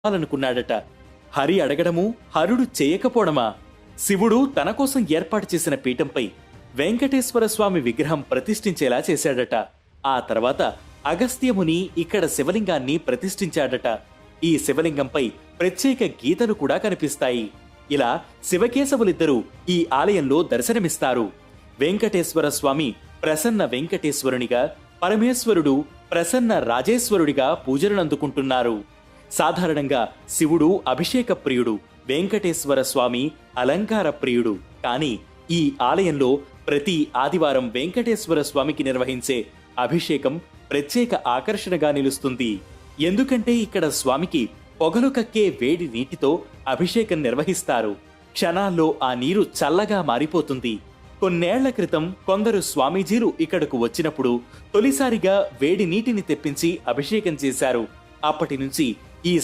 అనుకున్నాడట. హరి అడగడము, హరుడు చేయకపోవడమా? శివుడు తన కోసం ఏర్పాటు చేసిన పీఠంపై వెంకటేశ్వర స్వామి విగ్రహం ప్రతిష్ఠించేలా చేశాడట. ఆ తర్వాత అగస్త్యముని ఇక్కడ శివలింగాన్ని ప్రతిష్ఠించాడట. ఈ శివలింగంపై ప్రత్యేక గీతలు కూడా కనిపిస్తాయి. ఇలా శివకేశవులిద్దరూ ఈ ఆలయంలో దర్శనమిస్తారు. వెంకటేశ్వర స్వామి ప్రసన్న వెంకటేశ్వరునిగా, పరమేశ్వరుడు ప్రసన్న రాజేశ్వరుడిగా పూజలనందుకుంటున్నారు. సాధారణంగా శివుడు అభిషేక ప్రియుడు, వెంకటేశ్వర స్వామి అలంకార ప్రియుడు. కానీ ఈ ఆలయంలో ప్రతి ఆదివారం వెంకటేశ్వర స్వామికి నిర్వహించే అభిషేకం ప్రత్యేక ఆకర్షణగా నిలుస్తుంది. ఎందుకంటే ఇక్కడ స్వామికి పొగలు కక్కే వేడి నీటితో అభిషేకం నిర్వహిస్తారు. క్షణాల్లో ఆ నీరు చల్లగా మారిపోతుంది. కొన్నేళ్ల క్రితం కొందరు స్వామీజీలు ఇక్కడకు వచ్చినప్పుడు తొలిసారిగా వేడి నీటిని తెప్పించి అభిషేకం చేశారు. అప్పటి నుంచి ఈ